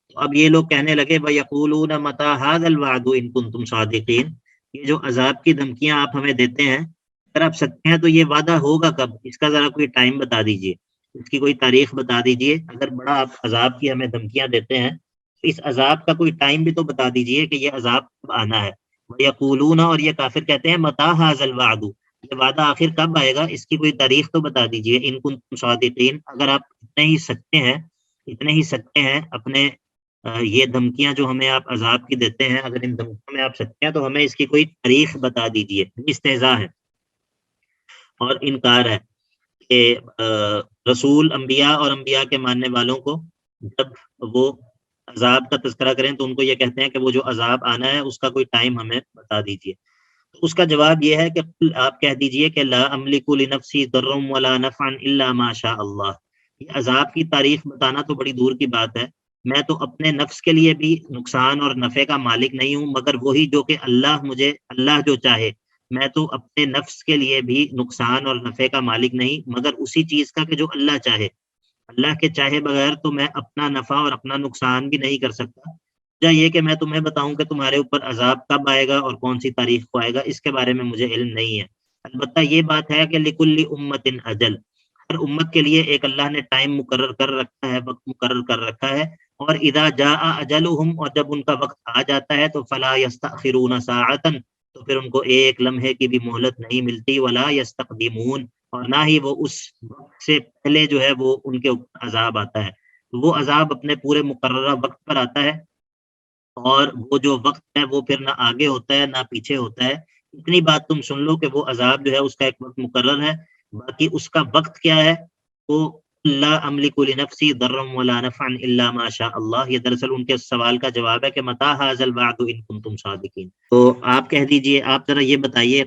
تو اب یہ لوگ کہنے لگے وَيَقُولُونَ مَتَىٰ هَٰذَا الْوَعْدُ إِن كُنتُمْ صَادِقِينَ، یہ جو عذاب کی دھمکیاں آپ ہمیں دیتے ہیں اگر آپ سچے ہیں تو یہ وعدہ ہوگا کب؟ اس کا ذرا کوئی ٹائم بتا دیجئے، اس کی کوئی تاریخ بتا دیجئے، اگر بڑا آپ عذاب کی ہمیں دھمکیاں دیتے ہیں اس عذاب کا کوئی ٹائم بھی تو بتا دیجئے کہ یہ عذاب کب آنا ہے۔ وَيَقُولُونَ، اور یہ کافر کہتے ہیں مَتَىٰ هَٰذَا الْوَعْدُ، یہ وعدہ آخر کب آئے گا، اس کی کوئی تاریخ تو بتا دیجئے، ان کنتم صادقین، اگر آپ اتنے ہی سچے ہیں اپنے یہ دھمکیاں جو ہمیں آپ عذاب کی دیتے ہیں، اگر ان دھمکیوں میں آپ سچے ہیں تو ہمیں اس کی کوئی تاریخ بتا دیجئے۔ استہزاء ہے اور انکار ہے کہ رسول انبیاء اور انبیاء کے ماننے والوں کو جب وہ عذاب کا تذکرہ کریں تو ان کو یہ کہتے ہیں کہ وہ جو عذاب آنا ہے اس کا کوئی ٹائم ہمیں بتا دیجئے۔ اس کا جواب یہ ہے کہ آپ کہہ دیجئے کہ لا املک لنفسی ضرا ولا نفعا الا ما شاء اللہ، یہ عذاب کی تاریخ بتانا تو بڑی دور کی بات ہے، میں تو اپنے نفس کے لیے بھی نقصان اور نفع کا مالک نہیں ہوں مگر وہی جو کہ اللہ جو چاہے، میں تو اپنے نفس کے لیے بھی نقصان اور نفع کا مالک نہیں مگر اسی چیز کا کہ جو اللہ چاہے، اللہ کے چاہے بغیر تو میں اپنا نفع اور اپنا نقصان بھی نہیں کر سکتا۔ یا یہ کہ میں تمہیں بتاؤں کہ تمہارے اوپر عذاب کب آئے گا اور کون سی تاریخ کو آئے گا، اس کے بارے میں مجھے علم نہیں ہے۔ البتہ یہ بات ہے کہ لکل امت اجل، ہر امت کے لیے ایک اللہ نے ٹائم مقرر کر رکھا ہے، وقت مقرر کر رکھا ہے، اور اذا جاء اجلہم، اور جب ان کا وقت آ جاتا ہے تو فلا یستأخرون ساعتا، تو پھر ان کو ایک لمحے کی بھی مہلت نہیں ملتی، ولا یستقدمون، اور نہ ہی وہ اس وقت سے پہلے جو ہے وہ ان کے اوپر عذاب آتا ہے، وہ عذاب اپنے پورے مقررہ وقت پر آتا ہے، اور وہ جو وقت ہے وہ پھر نہ آگے ہوتا ہے نہ پیچھے ہوتا ہے۔ اتنی بات تم سن لو کہ وہ عذاب جو ہے اس کا ایک وقت مقرر ہے، باقی اس کا وقت کیا ہے وہ لا املک لنفسی ضرا ولا نفعا الا ما شاء اللہ، یہ دراصل ان کے سوال کا جواب ہے کہ متی ھذا الوعد ان کنتم صادقین۔ تو آپ کہہ دیجئے، آپ ذرا یہ بتائیے،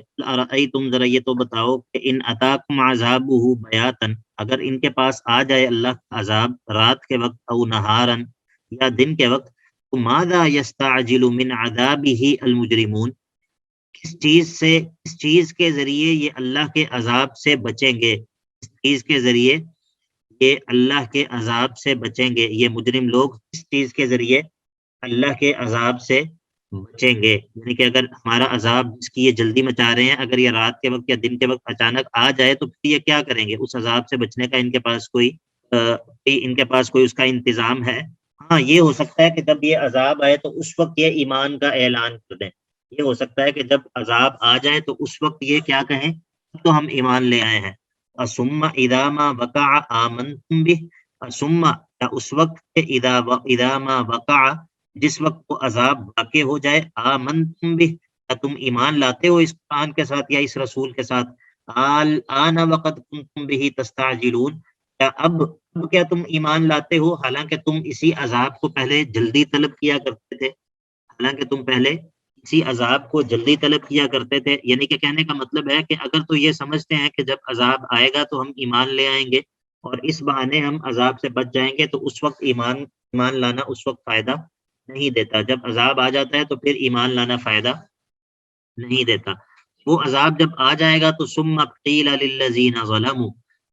تم ذرا یہ تو بتاؤ کہ ان اتاکم عذابہ بیاتا، اگر ان کے پاس آ جائے اللہ کا عذاب رات کے وقت او نہارا یا دن کے وقت، تو ماذا یستعجل من عذابہ المجرمون، کس چیز کے ذریعے یہ اللہ کے عذاب سے بچیں گے، کس چیز کے ذریعے یہ اللہ کے عذاب سے بچیں گے، یہ مجرم لوگ کس چیز کے ذریعے اللہ کے عذاب سے بچیں گے، یعنی کہ اگر ہمارا عذاب جس کی یہ جلدی مچا رہے ہیں اگر یہ رات کے وقت یا دن کے وقت اچانک آ جائے تو پھر یہ کیا کریں گے، اس عذاب سے بچنے کا ان کے پاس کوئی اس کا انتظام ہے؟ ہاں، یہ ہو سکتا ہے کہ جب یہ عذاب آئے تو اس وقت یہ ایمان کا اعلان کر دیں، یہ ہو سکتا ہے کہ جب عذاب آ جائے تو اس وقت یہ کیا کہیں، تو ہم ایمان لے آئے ہیں۔ ثم اذا ما وقع آمنتم به، ثم یا اس وقت کہ اذا ما وقع، جس وقت وہ عذاب واقع ہو جائے، آمنتم به، کیا تم ایمان لاتے ہو اس قرآن کے ساتھ یا اس رسول کے ساتھ، الآن وقد کنتم به تستعجلون، کیا اب کیا تم ایمان لاتے ہو حالانکہ تم اسی عذاب کو پہلے جلدی طلب کیا کرتے تھے، حالانکہ تم پہلے اسی عذاب کو جلدی طلب کیا کرتے تھے. یعنی کہ کہنے کا مطلب ہے کہ اگر تو یہ سمجھتے ہیں کہ جب عذاب آئے گا تو ہم ایمان لے آئیں گے اور اس بہانے ہم عذاب سے بچ جائیں گے، تو اس وقت ایمان لانا اس وقت فائدہ نہیں دیتا. جب عذاب آ جاتا ہے تو پھر ایمان لانا فائدہ نہیں دیتا. وہ عذاب جب آ جائے گا تو ثم قیل للذین ظلموا،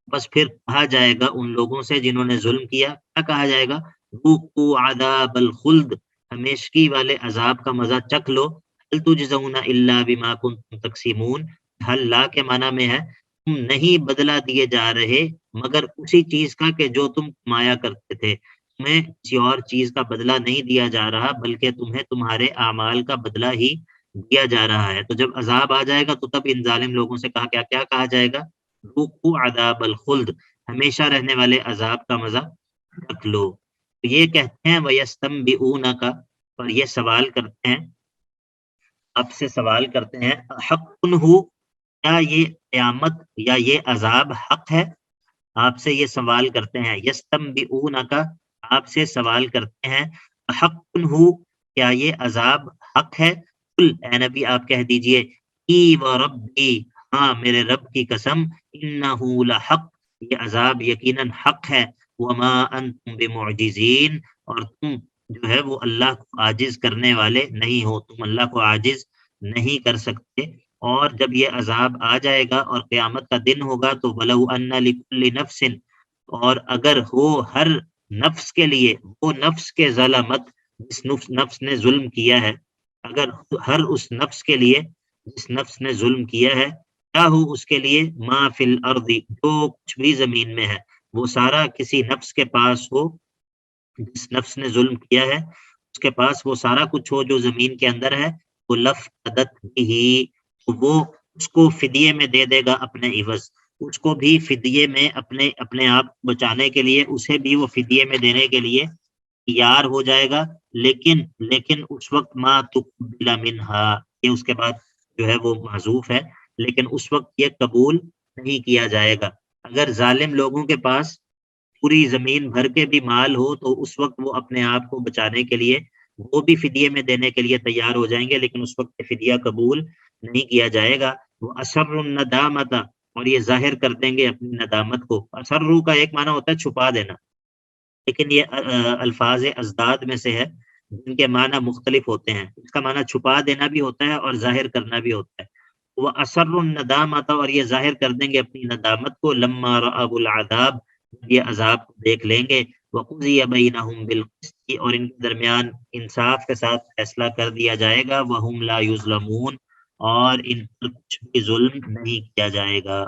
بس پھر کہا جائے گا ان لوگوں سے جنہوں نے ظلم کیا، کیا کہا جائے گا؟ ذوقوا عذاب الخلد، ہمیشگی والے عذاب کا مزہ چکھ لو. هل تجزون الا بما کنتم تکسبون، ہل لا کے معنی میں ہے تم نہیں بدلہ دیے جا رہے مگر اسی چیز کا کہ جو تم کمایا کرتے تھے. تمہیں کسی اور چیز کا بدلہ نہیں دیا جا رہا بلکہ تمہیں تمہارے اعمال کا بدلہ ہی دیا جا رہا ہے. تو جب عذاب آ جائے گا تو تب ان ظالم لوگوں سے کہا کیا کہا جائے گا؟ ذوقوا عذاب الخلد، ہمیشہ رہنے والے عذاب کا مزہ رکھ لو. یہ کہتے ہیں وَيَسْتَنْبِئُونَكَ، اور یہ سوال کرتے ہیں، آپ سے سوال کرتے ہیں، حق ہو، کیا یہ قیامت یا یہ عذاب حق ہے؟ آپ سے یہ سوال کرتے ہیں. یستنبئونک، آپ سے سوال کرتے ہیں، حق ہو، کیا یہ عذاب حق ہے؟ قل، اے نبی آپ کہہ دیجئے، ای وربی، ہاں میرے رب کی قسم، انہ لحق، یہ عذاب یقیناً حق ہے. وما انتم بمعجزین، اور تم جو ہے وہ اللہ کو عاجز کرنے والے نہیں ہو، تم اللہ کو عاجز نہیں کر سکتے. اور جب یہ عذاب آ جائے گا اور قیامت کا دن ہوگا تو وَلَوْ أَنَّ لِكُلِّ نَفْسٍ، اور اگر ہو ہر نفس کے لیے، وہ نفس کے ظلمت، جس نفس نے ظلم کیا ہے، اگر ہر اس نفس کے لیے جس نفس نے ظلم کیا ہے، کیا ہو اس کے لیے ما فی الارض، جو کچھ بھی زمین میں ہے، وہ سارا کسی نفس کے پاس ہو، جس نفس نے ظلم کیا ہے اس کے پاس وہ سارا کچھ ہو جو زمین کے اندر ہے، وہ لفتدت بھی، وہ اس کو فدیے میں دے دے گا اپنے عوض، اس کو بھی فدیے میں اپنے آپ بچانے کے لیے اسے بھی وہ فدیے میں دینے کے لیے تیار ہو جائے گا. لیکن اس وقت ما تقبل منہا، یہ اس کے بعد جو ہے وہ محذوف ہے، لیکن اس وقت یہ قبول نہیں کیا جائے گا. اگر ظالم لوگوں کے پاس پوری زمین بھر کے بھی مال ہو تو اس وقت وہ اپنے آپ کو بچانے کے لیے وہ بھی فدیے میں دینے کے لیے تیار ہو جائیں گے، لیکن اس وقت فدیہ قبول نہیں کیا جائے گا. وہ اسر الندامت، اور یہ ظاہر کر دیں گے اپنی ندامت کو. اسرو کا ایک معنی ہوتا ہے چھپا دینا، لیکن یہ الفاظ ازداد میں سے ہے جن کے معنی مختلف ہوتے ہیں. اس کا معنی چھپا دینا بھی ہوتا ہے اور ظاہر کرنا بھی ہوتا ہے. وہ اسر الندامت، اور یہ ظاہر کر دیں گے اپنی ندامت کو، لما رأوا العذاب، یہ عذاب کو دیکھ لیں گے. وقضی بینہم بالقسط، اور ان کے درمیان انصاف کے ساتھ فیصلہ کر دیا جائے گا. وہم لا یظلمون، اور ان پر کچھ بھی ظلم نہیں کیا جائے گا.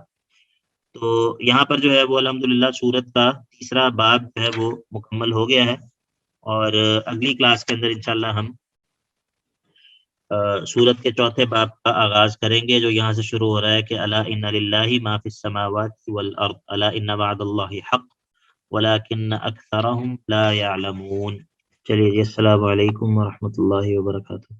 تو یہاں پر جو ہے وہ الحمدللہ سورت کا تیسرا باب جو ہے وہ مکمل ہو گیا ہے، اور اگلی کلاس کے اندر انشاءاللہ ہم سورت کے چوتھے باب کا آغاز کریں گے، جو یہاں سے شروع ہو رہا ہے کہ الا ان للہ ما فی السماوات والارض الا ان وعد اللہ حق ولکن اکثرهم لا يعلمون. چلیے جی، السلام علیکم ورحمۃ اللہ وبرکاتہ.